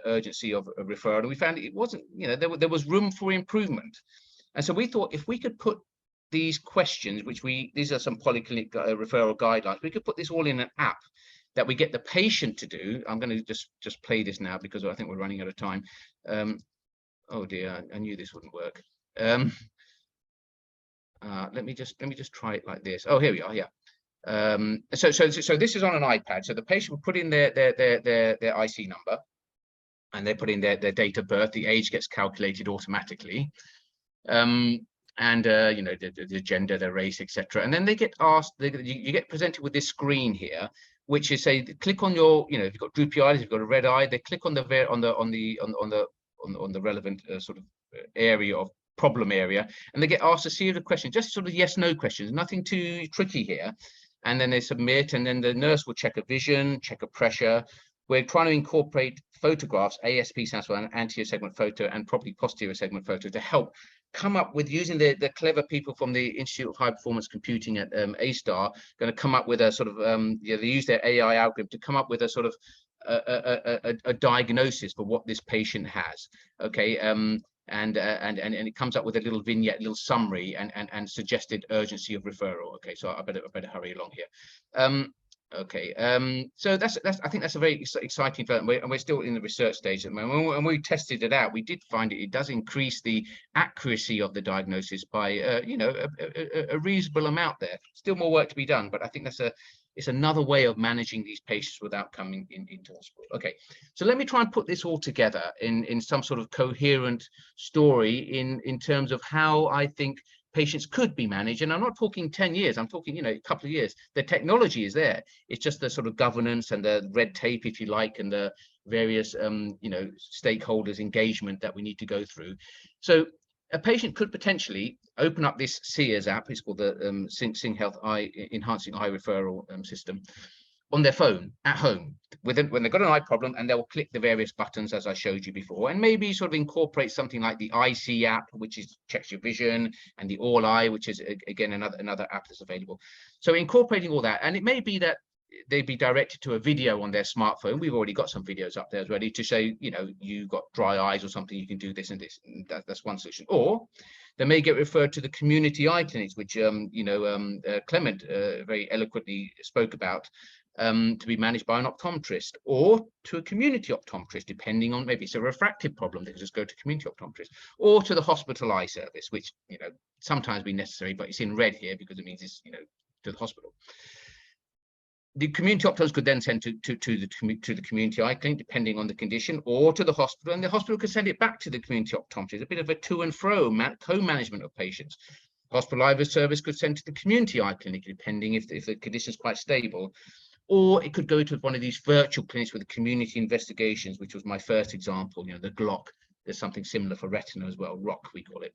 urgency of a referral, and we found it wasn't, you know, there was room for improvement. And so we thought, if we could put these questions, these are some polyclinic referral guidelines, we could put this all in an app that we get the patient to do. I'm going to just play this now because I think we're running out of time. Oh dear, I knew this wouldn't work. Let me just try it like this. Oh, here we are. Yeah. So this is on an iPad. So the patient will put in their IC number, and they put in their date of birth. The age gets calculated automatically. And you know, the gender, their race, etc. And then they get asked, you get presented with this screen here, which is say, click on your, you know, if you've got droopy eyes, if you've got a red eye, they click on the relevant sort of area of problem area, and they get asked a series of questions, just sort of yes/no questions, nothing too tricky here. and then they submit, and then the nurse will check a vision, check a pressure. We're trying to incorporate photographs, ASP stands for an anterior segment photo, and probably posterior segment photo, to help come up with, using the clever people from the Institute of High Performance Computing at A*STAR, going to come up with a sort of, they use their AI algorithm to come up with a sort of a diagnosis for what this patient has. Okay, and it comes up with a little vignette, little summary, and suggested urgency of referral. Okay, so I better hurry along here. Okay, so I think that's a very exciting development, and we're still in the research stage at the moment. And when we tested it out, we did find it does increase the accuracy of the diagnosis by a reasonable amount there. Still more work to be done, but I think it's another way of managing these patients without coming into hospital. Okay, so let me try and put this all together in some sort of coherent story in terms of how I think patients could be managed. And I'm not talking 10 years, I'm talking, a couple of years. The technology is there. It's just the sort of governance and the red tape, if you like, and the various, stakeholders engagement that we need to go through. So a patient could potentially open up this SEERS app. It's called the Sing Health Enhancing Eye Referral System, on their phone at home when they've got an eye problem, and they'll click the various buttons as I showed you before, and maybe sort of incorporate something like the IC app, which checks your vision, and the All Eye, which is again another app that's available. So incorporating all that, and it may be that they'd be directed to a video on their smartphone. We've already got some videos up there already to say, you've got dry eyes or something, you can do this and this. And that's one solution. Or they may get referred to the community eye clinics, which Clement very eloquently spoke about, to be managed by an optometrist, or to a community optometrist, depending on, maybe it's a refractive problem, they can just go to community optometrist, or to the hospital eye service, which sometimes be necessary, but it's in red here because it means it's to the hospital. The community optometrist could then send to the community eye clinic, depending on the condition, or to the hospital, and the hospital could send it back to the community optometrist. A bit of a to and fro co-management of patients. Hospital eye service could send to the community eye clinic, depending if the condition is quite stable. Or it could go to one of these virtual clinics with the community investigations, which was my first example, the GLOC. There's something similar for retina as well, ROC we call it.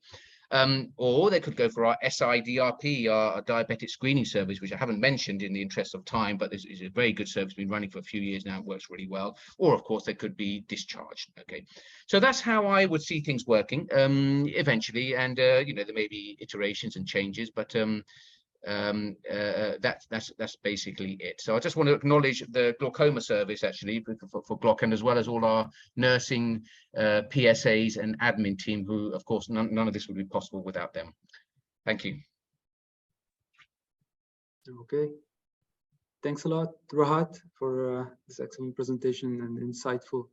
Or they could go for our SIDRP, our diabetic screening service, which I haven't mentioned in the interest of time, but this is a very good service, been running for a few years now, it works really well. Or of course they could be discharged. Okay, so that's how I would see things working eventually, and there may be iterations and changes, but that's basically it. So I just want to acknowledge the glaucoma service actually for GLOC, and as well as all our nursing PSAs and admin team, who of course none of this would be possible without them. Thank you. Okay, thanks a lot, Rahat, for this excellent presentation and insightful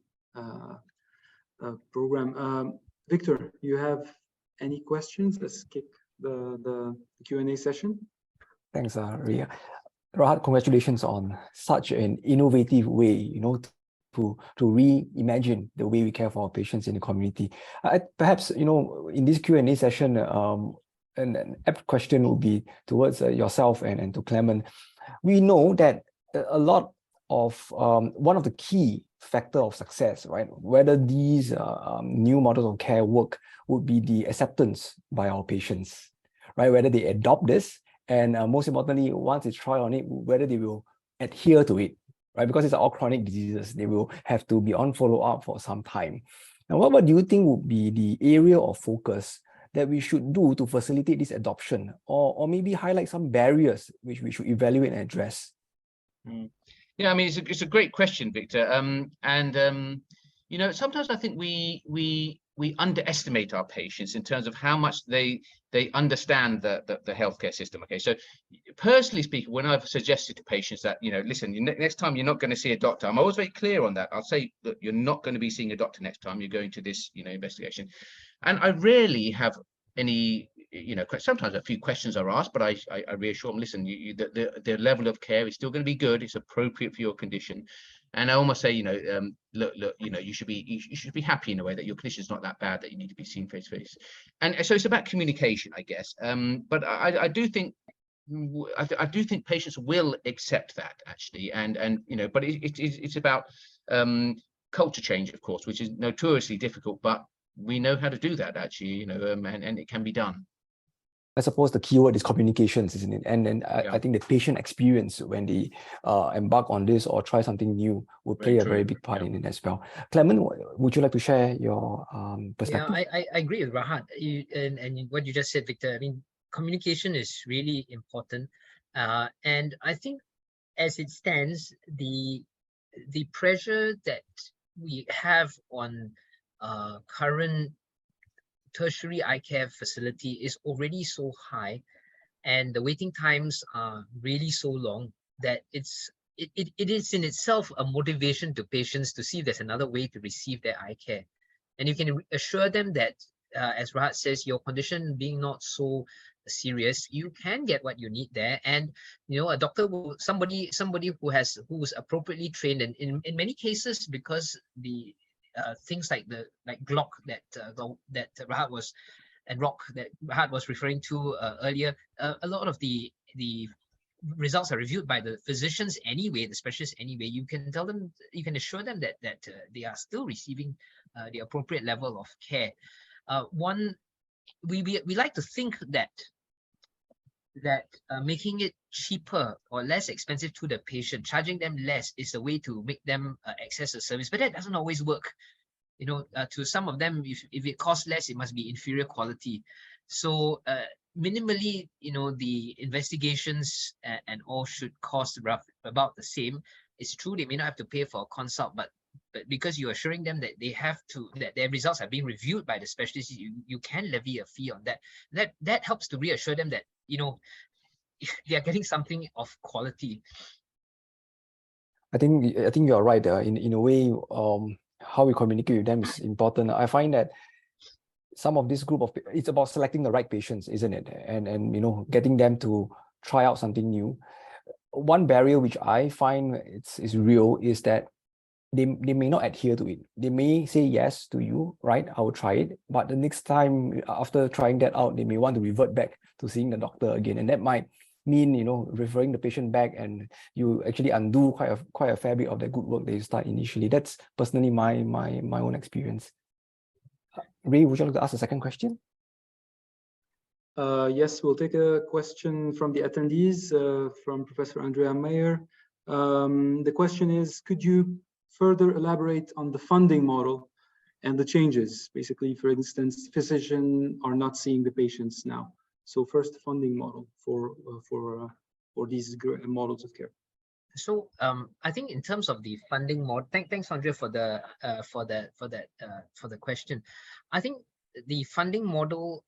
program. Victor, you have any questions? Let's kick the Q&A session. Thanks, Ria. Rahat, congratulations on such an innovative way, to reimagine the way we care for our patients in the community. Perhaps, in this Q&A session, an apt question would be towards yourself and to Clement. We know that a lot of one of the key factor of success, right, whether these new models of care work, would be the acceptance by our patients, right? Whether they adopt this, and most importantly, once they try on it, whether they will adhere to it, right? Because it's all chronic diseases, they will have to be on follow-up for some time. Now, what do you think would be the area of focus that we should do to facilitate this adoption, or maybe highlight some barriers which we should evaluate and address? Yeah, I mean, it's a great question, Victor. Sometimes I think we underestimate our patients in terms of how much they understand the healthcare system. Okay, so personally speaking, when I've suggested to patients that, listen, next time you're not going to see a doctor, I'm always very clear on that. I'll say that you're not going to be seeing a doctor next time, you're going to this, investigation. And I rarely have any, sometimes a few questions are asked, but I reassure them, listen, the level of care is still going to be good, it's appropriate for your condition. And I almost say, look, you should be happy in a way that your condition is not that bad that you need to be seen face to face. And so it's about communication, I guess. But I do think patients will accept that actually, but it's about culture change, of course, which is notoriously difficult, but we know how to do that actually, and it can be done. I suppose the keyword is communications, isn't it? And then I think the patient experience when they embark on this or try something new will play a very big part in it as well. Clement, would you like to share your perspective? Yeah, I agree with Rahat and what you just said, Victor. I mean, communication is really important. And I think as it stands, the pressure that we have on current tertiary eye care facility is already so high, and the waiting times are really so long that it is in itself a motivation to patients to see there's another way to receive their eye care. And you can assure them that, as Rahat says, your condition being not so serious, you can get what you need there. And a doctor will somebody who's appropriately trained, and in many cases, because the things like Glock that Rahat was and Rock that Rahat was referring to earlier, a lot of the results are reviewed by the physicians anyway, the specialists anyway. You can tell them, you can assure them that they are still receiving the appropriate level of care. We like to think that making it cheaper or less expensive to the patient, charging them less, is a way to make them access the service, but that doesn't always work. To some of them, if it costs less, it must be inferior quality. So minimally, the investigations and all should cost about the same. It's true they may not have to pay for a consult, but because you're assuring them that that their results are being reviewed by the specialist, you can levy a fee on that. That helps to reassure them that they are getting something of quality. I think you're right. In a way, how we communicate with them is important. I find that some of this group it's about selecting the right patients, isn't it? And getting them to try out something new. One barrier which I find is real is that they may not adhere to it. They may say yes to you, right? I will try it. But the next time after trying that out, they may want to revert back to seeing the doctor again. And that might mean, referring the patient back, and you actually undo quite a fair bit of the good work that you start initially. That's personally my own experience. Ray, would you like to ask a second question? Yes, we'll take a question from the attendees from Professor Andrea Meyer. The question is, could you further elaborate on the funding model and the changes? Basically, for instance, physicians are not seeing the patients now. So first, funding model for these models of care. So I think in terms of the funding model, thanks Andrea for the question. I think the funding model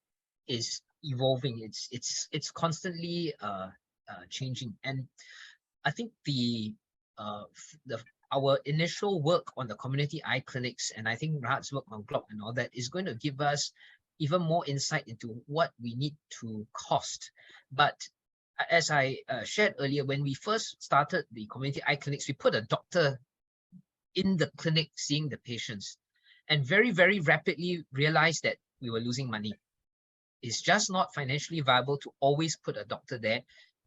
is evolving. It's constantly changing, and I think our initial work on the community eye clinics, and I think Rahat's work on Glock and all that, is going to give us even more insight into what we need to cost. But as I shared earlier, when we first started the community eye clinics, we put a doctor in the clinic seeing the patients, and very, very rapidly realized that we were losing money. It's just not financially viable to always put a doctor there,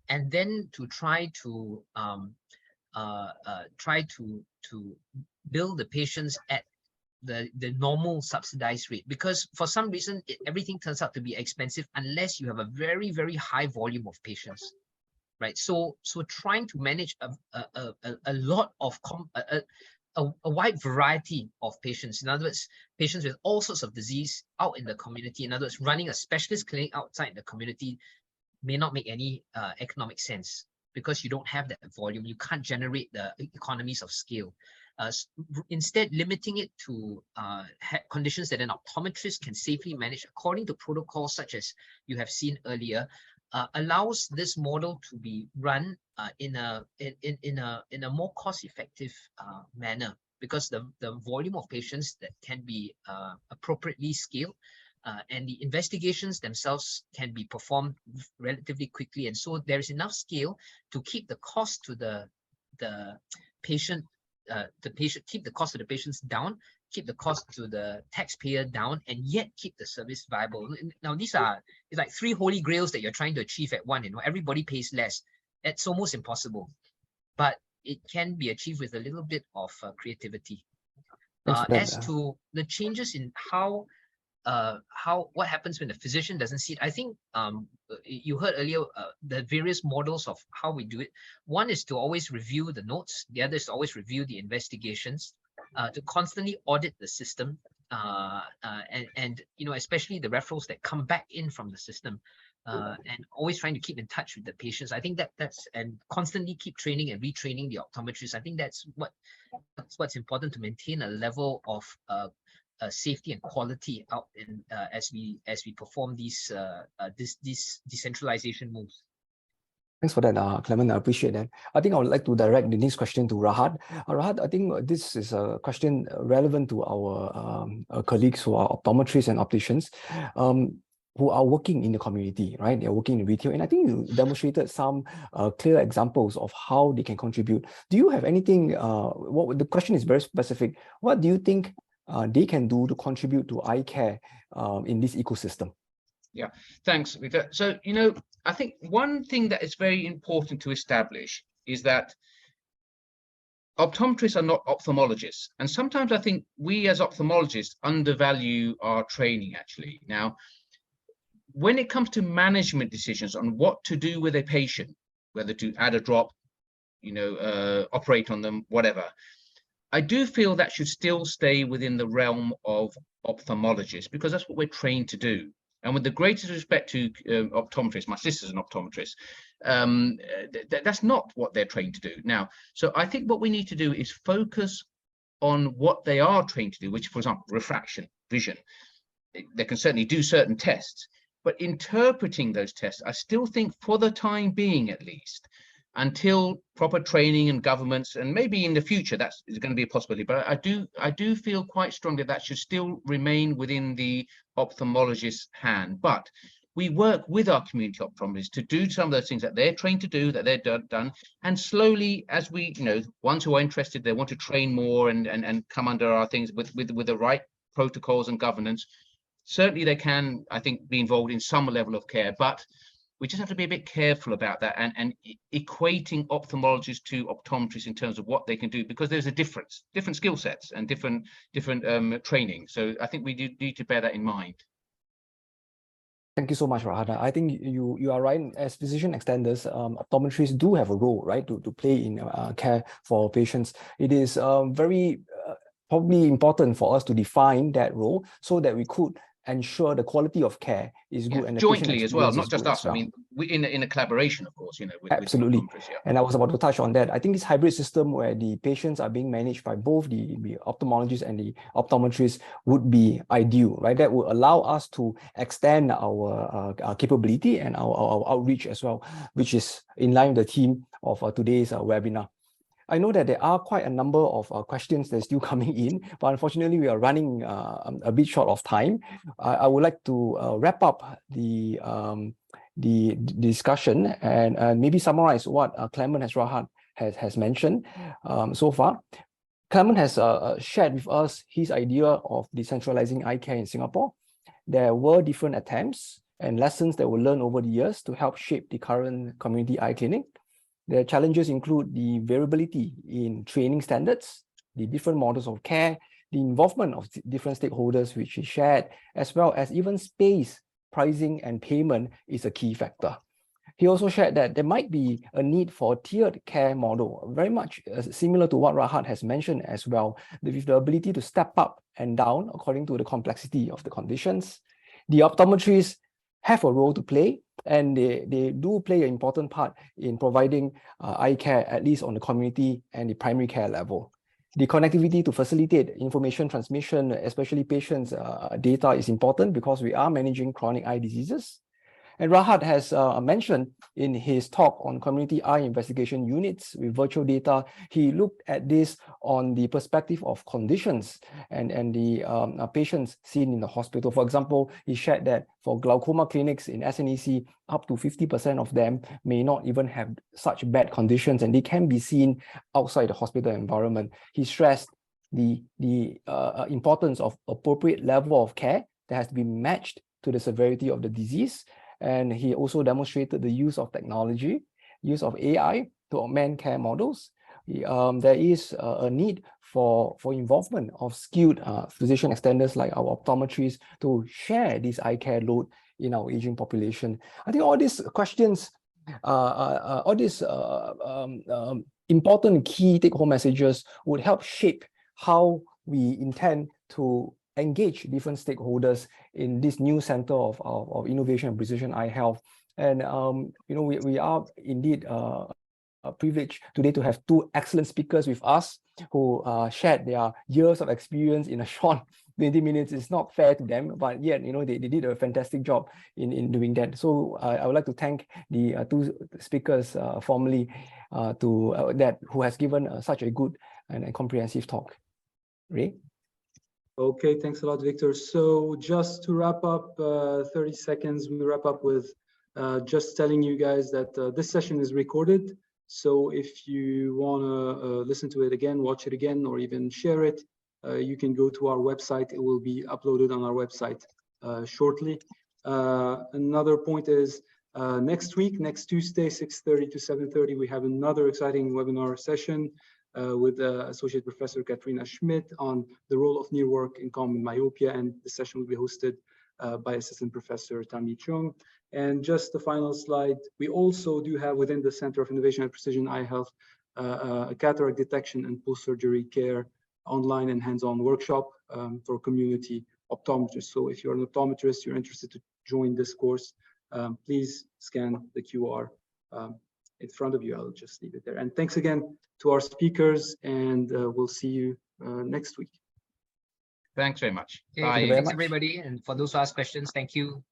and then to try to bill the patients at the normal subsidized rate, because for some reason everything turns out to be expensive unless you have a very, very high volume of patients, right? So trying to manage a lot of a wide variety of patients, in other words, patients with all sorts of disease out in the community, in other words, running a specialist clinic outside the community may not make any economic sense, because you don't have that volume. You can't generate the economies of scale. Instead, limiting it to conditions that an optometrist can safely manage according to protocols such as you have seen earlier, allows this model to be run in a more cost-effective manner, because the volume of patients that can be appropriately scaled, and the investigations themselves can be performed relatively quickly, and so there is enough scale to keep the cost to the patient. Keep the cost of the patients down, keep the cost to the taxpayer down, and yet keep the service viable. Now, it's like three holy grails that you're trying to achieve at one. Everybody pays less. It's almost impossible, but it can be achieved with a little bit of creativity. As to the changes in how what happens when the physician doesn't see it. I think you heard earlier the various models of how we do it. One is to always review the notes. The other is to always review the investigations, to constantly audit the system, and especially the referrals that come back in from the system, and always trying to keep in touch with the patients. I think that's and constantly keep training and retraining the optometrists. I think that's what's important to maintain a level of safety and quality out in as we perform these decentralization moves. Thanks for that, Clement. I appreciate that. I think I would like to direct the next question to Rahat. Rahat, I think this is a question relevant to our colleagues who are optometrists and opticians, who are working in the community, right? They're working in retail, and I think you demonstrated some clear examples of how they can contribute. Do you have anything? The question is very specific. What do you think they can do to contribute to eye care in this ecosystem? Yeah, thanks, Victor. So, I think one thing that is very important to establish is that optometrists are not ophthalmologists. And sometimes I think we as ophthalmologists undervalue our training, actually. Now, when it comes to management decisions on what to do with a patient, whether to add a drop, operate on them, whatever, I do feel that should still stay within the realm of ophthalmologists, because that's what we're trained to do. And with the greatest respect to optometrists, my sister's an optometrist, that's not what they're trained to do. Now, so I think what we need to do is focus on what they are trained to do, which, for example, refraction, vision. They can certainly do certain tests, but interpreting those tests, I still think for the time being, at least, until proper training and governments, and maybe in the future that's going to be a possibility, but I do feel quite strongly that should still remain within the ophthalmologist's hand. But we work with our community optometrists to do some of those things that they're trained to do, that they're done, and slowly, as we, ones who are interested, they want to train more and come under our things with the right protocols and governance. Certainly they can, I think, be involved in some level of care, but we just have to be a bit careful about that and equating ophthalmologists to optometrists in terms of what they can do, because there's a different skill sets and different training. So I think we do need to bear that in mind. Thank you so much, Rahat. I think you are right. As physician extenders, optometrists do have a role, right, to play in care for patients. It is very probably important for us to define that role so that we could ensure the quality of care is good, and jointly as well, not just us. Well. I mean, we in a collaboration, of course, absolutely. With yeah. And I was about to touch on that. I think this hybrid system where the patients are being managed by both the ophthalmologist and the optometrist would be ideal, right? That would allow us to extend our capability and our outreach as well, which is in line with the theme of today's webinar. I know that there are quite a number of questions that are still coming in, but unfortunately we are running a bit short of time. I would like to wrap up the discussion and maybe summarize what Clement has mentioned so far. Clement has shared with us his idea of decentralizing eye care in Singapore. There were different attempts and lessons that were learned over the years to help shape the current community eye clinic. The challenges include the variability in training standards, the different models of care, the involvement of different stakeholders which he shared, as well as even space, pricing, and payment is a key factor. He also shared that there might be a need for a tiered care model, very much similar to what Rahat has mentioned as well, with the ability to step up and down according to the complexity of the conditions. The optometrists have a role to play, and they do play an important part in providing eye care, at least on the community and the primary care level. The connectivity to facilitate information transmission, especially patients' data, is important because we are managing chronic eye diseases. And Rahat has mentioned in his talk on community eye investigation units with virtual data, he looked at this on the perspective of conditions and the patients seen in the hospital. For example, he shared that for glaucoma clinics in SNEC, up to 50% of them may not even have such bad conditions, and they can be seen outside the hospital environment. He stressed the importance of appropriate level of care that has to be matched to the severity of the disease. And he also demonstrated the use of technology, use of AI to augment care models, there is a need for involvement of skilled physician extenders like our optometrists to share this eye care load in our aging population. I think all these questions, all these important key take-home messages would help shape how we intend to engage different stakeholders in this new center of innovation and precision eye health. And we are indeed privileged today to have two excellent speakers with us who shared their years of experience in a short 20 minutes. It's not fair to them, but yet they did a fantastic job in doing that. So I would like to thank the two speakers formally who has given such a good and comprehensive talk. Ray? Okay, thanks a lot, Victor. So just to wrap up, 30 seconds, we wrap up with just telling you guys that this session is recorded. So if you want to listen to it again, watch it again, or even share it, you can go to our website. It will be uploaded on our website shortly. Another point is next week, next Tuesday, 6:30 to 7:30, we have another exciting webinar session with Associate Professor Katrina Schmidt on the role of near work in common myopia, and the session will be hosted by Assistant Professor Tammy Chung. And just the final slide, we also do have within the Center of Innovation and Precision Eye Health a cataract detection and post-surgery care online and hands-on workshop for community optometrists. So if you're an optometrist, you're interested to join this course, please scan the QR in front of you. I'll just leave it there. And thanks again to our speakers, and we'll see you next week. Thanks very much. Okay, Bye. thanks everybody. And for those who ask questions, thank you.